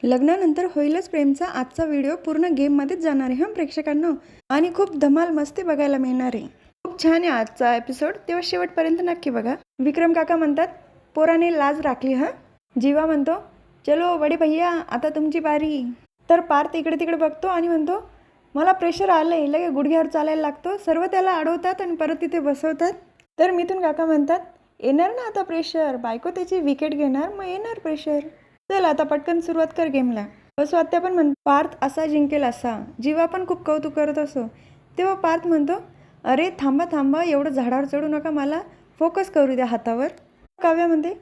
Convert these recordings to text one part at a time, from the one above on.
लग्नानंतर होईलच प्रेमचा आजचा व्हिडिओ पूर्ण गेममध्येच जाणार आहे प्रेक्षकांनो, आणि खूप धमाल मस्ती बघायला मिळणार आहे. खूप छान आहे आजचा एपिसोड, तेव्हा शेवटपर्यंत नक्की बघा. विक्रम काका म्हणतात, पोराने लाज राखली हा. जीवा म्हणतो, चलो बडे भैया आता तुमची बारी. तर पार्थ इकडे तिकडे बघतो आणि म्हणतो, मला प्रेशर आलंय. लगे गुडघ्यावर चालायला लागतो. सर्व त्याला अडवतात आणि परत तिथे बसवतात. तर मिथून काका म्हणतात, येणार ना आता प्रेशर, बायको त्याची विकेट घेणार, मग येणार प्रेशर. चल आता पटकन सुरुवात कर गेमला. स्वात्या पण म्हणतो, पार्थ असा जिंकेल असा. जीवा पण खूप कौतुक करत असो. तेव्हा पार्थ म्हणतो, अरे थांबा थांबा, एवढं झाडावर चढू नका, मला फोकस करू द्या हातावर. काव्या म्हणते,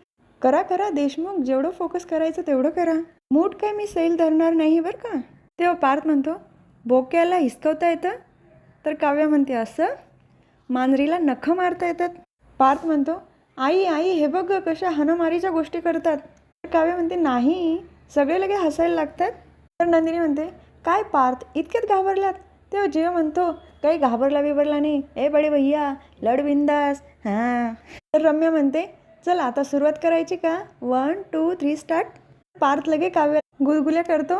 करा करा देशमुख, जेवढं फोकस करायचं तेवढं करा. मूठ काय मी सैल धरणार नाही बरं का. तेव्हा पार्थ म्हणतो, बोक्याला हिसकवता येतं. तर काव्या म्हणते, असं मांजरीला नखं मारता येतात. पार्थ म्हणतो, आई आई हे बघ कशा हाणामारीच्या गोष्टी करतात. तर काव्या म्हणते, नाही, सगळे लगे हसायला लागतात. तर नंदिनी म्हणते, काय पार्थ इतक्यात घाबरलात. तेव्हा जीवा म्हणतो, काही घाबरला बिबरला नाही, ए बडे भैया लढ बिंदास. हां. तर रम्या म्हणते, चल आता सुरुवात करायची का. 1 2 3 स्टार्ट. पार्थ लगे काव्या गुलगुल्या करतो.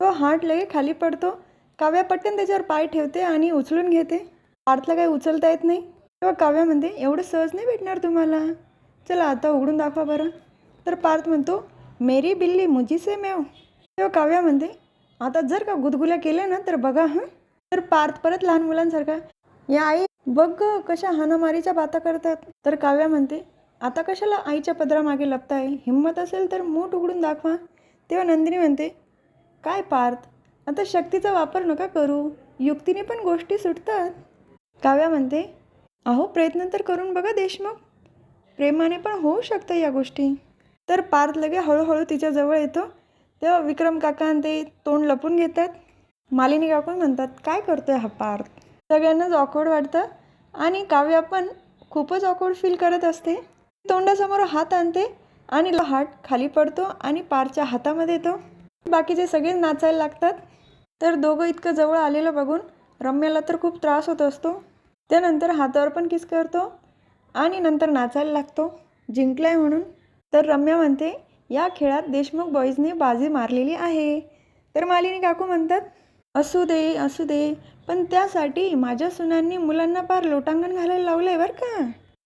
तो हात लगे खाली पडतो. काव्या पटकन त्याच्यावर पाय ठेवते आणि उचलून घेते. पार्थला काही उचलता येत नाही. तेव्हा काव्या म्हणते, एवढं सहज नाही भेटणार तुम्हाला, चला आता उघडून दाखवा बरं. तर पार्थ म्हणतो, मेरी बिल्ली मुझी से म्याव. तेव्हा काव्या म्हणते, आता जर का गुदगुल्या केल्या ना तर बघा हां. तर पार्थ परत लहान मुलांसारखा, या आई बघ कशा हाणामारीच्या बाता करतात. तर काव्या म्हणते, आता कशाला आईच्या पदरामागे लपताय, हिंमत असेल तर मूठ उघडून दाखवा. तेव्हा नंदिनी म्हणते, काय पार्थ आता शक्तीचा वापर नका करू, युक्तीने पण गोष्टी सुटतात. काव्या म्हणते, अहो प्रयत्न तर करून बघा देशमुख, प्रेमाने पण होऊ शकतं या गोष्टी. तर पार्थ लगे हळूहळू तिच्याजवळ येतो. तेव्हा विक्रम काका ते तोंड लपून घेतात. मालिनी काकू म्हणतात, काय करतोय हा पार्थ. सगळ्यांनाच ऑकवर्ड वाटतं आणि काव्या पण खूपच ऑकवर्ड फील करत असते. तोंडासमोर हात आणते आणि हात खाली पडतो आणि पार्थच्या हातामध्ये येतो. बाकीचे सगळे नाचायला लागतात. तर दोघं इतकं जवळ आलेलं बघून रम्याला तर खूप त्रास होत असतो. त्यानंतर हातावर पण किस करतो आणि नंतर नाचायला लागतो जिंकलाय म्हणून. तर रम्या म्हणते, या खेळात देशमुख बॉईजने बाजी मारलेली आहे. तर मालिनी काकू म्हणतात, असू दे, पण त्यासाठी माझ्या सुनांनी मुलांना पार लोटांगण घालायला लावलंय बरं का,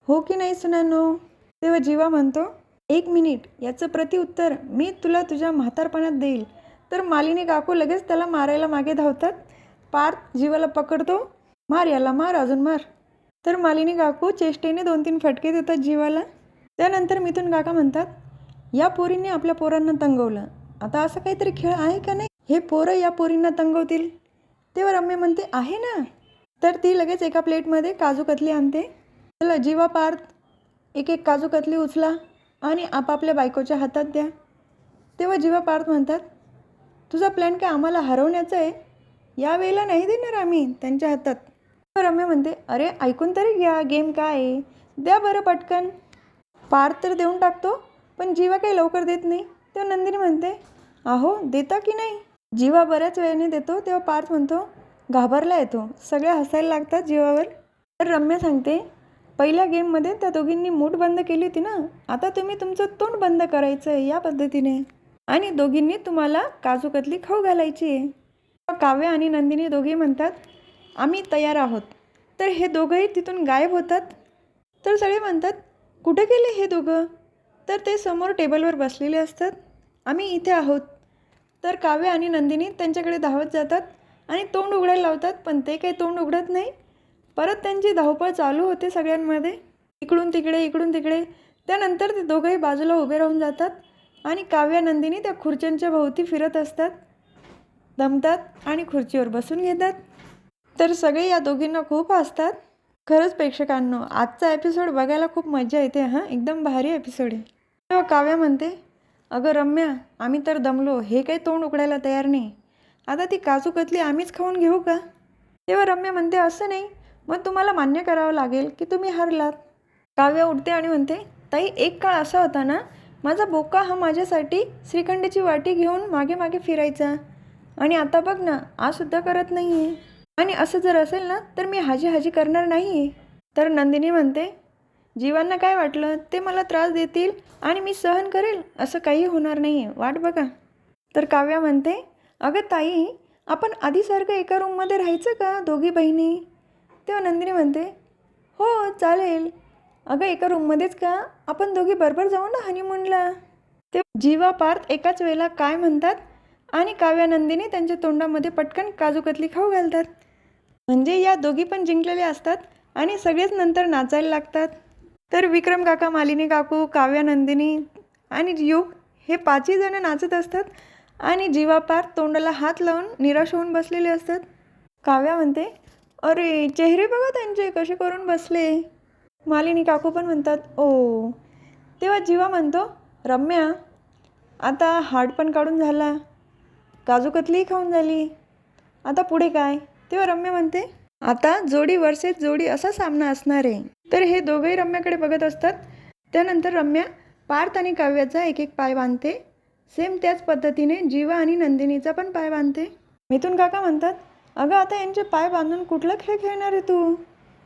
हो की नाही सुनांनो. तेव्हा जीवा म्हणतो, 1 मिनिट, याचं प्रतिउत्तर मी तुला तुझ्या म्हातारपणात देईल. तर मालिनी काकू लगेच त्याला मारायला मागे धावतात. पार्थ जीवाला पकडतो, मार याला, मार, अजून मार. तर मालिनी काकू चेष्टेने 2-3 फटके देतात जीवाला. त्यानंतर मिथून काका म्हणतात, या पोरींनी आपल्या पोरांना तंगवलं, आता असं काहीतरी खेळ आहे का नाही, हे पोरं या पोरींना तंगवतील. तेव्हा रम्या म्हणते, आहे ना. तर ती लगेच एका प्लेटमध्ये काजू कतली आणते. चला जीवा पार्थ, एक एक काजू कतली उचला आणि आपापल्या बायकोच्या हातात द्या. तेव्हा जीवा पार्थ म्हणतात, तुझा प्लॅन काय आम्हाला हरवण्याचा आहे, यावेळेला नाही देणार आम्ही त्यांच्या हातात. रम्या म्हणते, अरे ऐकून तरी घ्या, गेम काय आहे, द्या बरं पटकन. पार्थ तर देऊन टाकतो, पण जीवा काही लवकर देत नाही. तेव्हा नंदिनी म्हणते, अहो देता की नाही. जीवा बऱ्याच वेळाने देतो. तेव्हा पार्थ म्हणतो, घाबरला येतो. सगळे हसायला लागतात जीवावर. तर रम्या सांगते, पहिल्या गेममध्ये त्या दोघींनी मूठ बंद केली होती ना, आता तुम्ही तुमचं तोंड बंद करायचं आहे या पद्धतीने, आणि दोघींनी तुम्हाला काजू कतली खाऊ घालायची आहे. काव्या आणि नंदिनी दोघे म्हणतात, आम्ही तयार आहोत. तर हे दोघंही तिथून गायब होतात. तर सगळे म्हणतात, कुठे गेले हे दोघं. तर ते समोर टेबलवर बसलेले असतात, आम्ही इथे आहोत. तर काव्या आणि नंदिनी त्यांच्याकडे धावत जातात आणि तोंड उघडायला लावतात, पण ते काही तोंड उघडत नाही. परत त्यांची धावपळ चालू होते सगळ्यांमध्ये, इकडून तिकडे. त्यानंतर ते दोघंही बाजूला उभे राहून जातात आणि काव्या नंदिनी त्या खुर्च्यांच्या भोवती फिरत असतात, दमतात आणि खुर्चीवर बसून घेतात. तर सगळे या दोघींना खूप हसतात. खरंच प्रेक्षकांनो, आजचा एपिसोड बघायला खूप मजा येते हां, एकदम भारी एपिसोड आहे. तेव्हा काव्या म्हणते, अगं रम्या, आम्ही तर दमलो, हे काही तोंड उघडायला तयार नाही, आता ती काजू कतली आम्हीच खाऊन घेऊ का. तेव्हा रम्या म्हणते, असं नाही, मग तुम्हाला मान्य करावं लागेल की तुम्ही हरलात. काव्या उठते आणि म्हणते, ताई एक काळ असा होता ना, माझा बोका हा माझ्यासाठी श्रीखंडची वाटी घेऊन मागे मागे फिरायचा, आणि आता बघ ना, आजसुद्धा करत नाही आहे. आणि असं जर असेल ना तर मी हाजी करणार नाही आहे. तर नंदिनी म्हणते, जीवांना काय वाटलं, ते मला त्रास देतील आणि मी सहन करेल, असं काही होणार नाही आहे, वाट बघा. तर काव्या म्हणते, अगं ताई, आपण आधीसारखं एका रूममध्ये राहायचं का दोघी बहिणी? तेव्हा नंदिनी म्हणते, हो चालेल. अगं एका रूममध्येच का? आपण दोघी बरोबर जाऊ ना हनीमूनला. ते जीवा पार्थ एकाच वेळेला काय म्हणतात आणि काव्या नंदिनी त्यांच्या तोंडामध्ये पटकन काजू कतली खाऊ घालतात. म्हणजे या दोघी पण जिंकलेल्या असतात आणि सगळेच नंतर नाचायला लागतात. तर विक्रम काका, मालिनी काकू, काव्या, नंदिनी आणि युग हे पाचही जण नाचत असतात आणि जीवा पार्थ तोंडाला हात लावून निराश होऊन बसलेले असतात. काव्या म्हणते, अरे चेहरे बघा त्यांचे कसे करून बसले. मालिनी काकू पण म्हणतात, ओ. तेव्हा जीवा म्हणतो, रम्या, आता हाड पण काढून झाला, काजू कतलीही खाऊन झाली, आता पुढे काय? तेव्हा रम्या म्हणते, आता जोडी वर्सेस जोडी असा सामना असणार आहे. तर हे दोघंही रम्याकडे बघत असतात. त्यानंतर रम्या पार्थ आणि काव्याचा एक एक पाय बांधते. सेम त्याच पद्धतीने जीवा आणि नंदिनीचा पण पाय बांधते. मिथून काका म्हणतात, अगं आता यांचे पाय बांधून कुठला खेळ खेळणार आहे तू?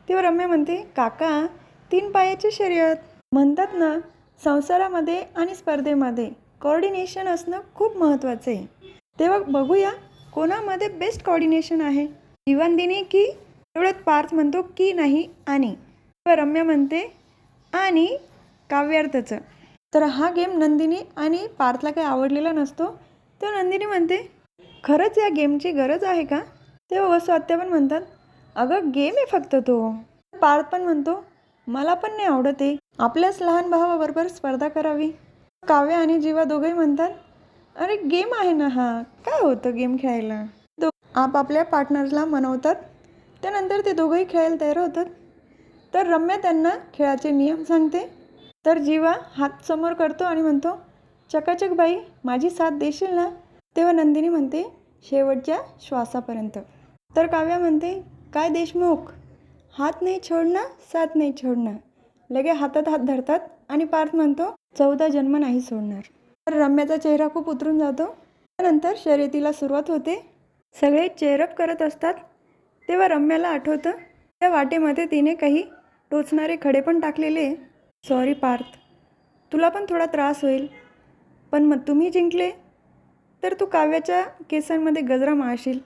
तेव्हा रम्या म्हणते, काका 3 पायाची शर्यत. म्हणतात ना, संसारामध्ये आणि स्पर्धेमध्ये कोऑर्डिनेशन असणं खूप महत्त्वाचं आहे. तेव्हा बघूया कोणामध्ये बेस्ट कोऑर्डिनेशन आहे, जीवनदिनी की? एवढ्यात पार्थ म्हणतो की नाही आणि. तेव्हा रम्या म्हणते आणि काव्यार्थचं. तर हा गेम नंदिनी आणि पार्थला काही आवडलेला नसतो. तेव्हा नंदिनी म्हणते, खरंच या गेमची गरज आहे का? तेव्हा वसू आत्या पण म्हणतात, अगं गेम आहे फक्त तो. पार्थ पण म्हणतो, मला पण नाही आवडत आहे, आपल्याच लहान भावाबरोबर स्पर्धा करावी. काव्या आणि जीवा दोघंही म्हणतात, अरे गेम आहे ना हा, काय होतं गेम खेळायला. आपापल्या पार्टनर्सला मनवतात. त्यानंतर ते दोघंही खेळायला तयार होतात. तर रम्या त्यांना खेळाचे नियम सांगते. तर जीवा हात समोर करतो आणि म्हणतो, चकाचक बाई, माझी साथ देशील ना? तेव्हा नंदिनी म्हणते, शेवटच्या श्वासापर्यंत. तर काव्या म्हणते, काय देशमुख, हात नाही छोडना, साथ नाही छोडना. लगे हातात हात धरतात आणि पार्थ म्हणतो, 14 जन्म नाही सोडणार. तर रम्याचा चेहरा खूप उतरून जातो. त्यानंतर शर्यतीला सुरुवात होते. सगळे चेअरअप करत असतात. तेव्हा रम्याला आठवतं, त्या वाटेमध्ये तिने काही टोचणारे खडे पण टाकलेले. सॉरी पार्थ, तुला पण थोडा त्रास होईल, पण मग तुम्ही जिंकले तर तू काव्याच्या केसांमध्ये गजरा माळशील,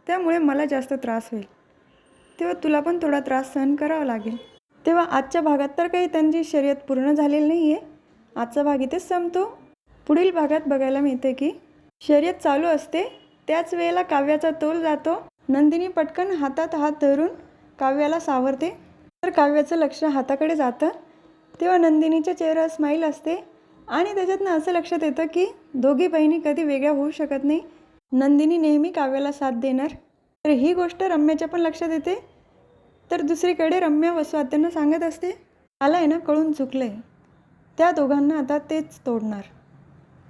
त्यामुळे मला जास्त त्रास होईल. तेव्हा तुला पण थोडा त्रास सहन करावा लागेल. तेव्हा आजच्या भागात तर काही त्यांची शर्यत पूर्ण झालेली नाही आहे. आजचा भाग इथेच संपतो. पुढील भागात बघायला मिळते की शर्यत चालू असते. त्याच वेळेला काव्याचा तोल जातो. नंदिनी पटकन हातात हात धरून काव्याला सावरते. तर काव्याचं लक्ष हाताकडे जातं. तेव्हा नंदिनीच्या चेहऱ्यावर स्माईल असते आणि त्याच्यातनं असं लक्षात येतं की दोघी बहिणी कधी वेगळ्या होऊ शकत नाही. नंदिनी नेहमी काव्याला साथ देणार. तर ही गोष्ट रम्याच्या पण लक्षात येते. तर दुसरीकडे रम्या वसू आत्यांना सांगत असते, मला आहे ना कळून चुकलं आहे, त्या दोघांना आता तेच तोडणार.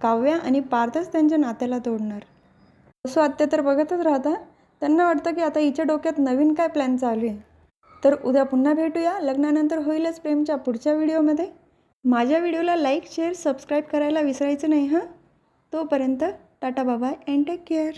काव्या आणि पार्थच त्यांच्या नात्याला तोडणार. वसू आत्या तर बघतच राहता. त्यांना वाटतं की आता हिच्या डोक्यात नवीन काय प्लॅन चालू आहे. तर उद्या पुन्हा भेटूया लग्नानंतर होईलच प्रेमच्या पुढच्या व्हिडिओमध्ये. माझ्या व्हिडिओला लाईक, शेअर, सबस्क्राईब करायला विसरायचं नाही हां. तोपर्यंत tata, bye bye and take care.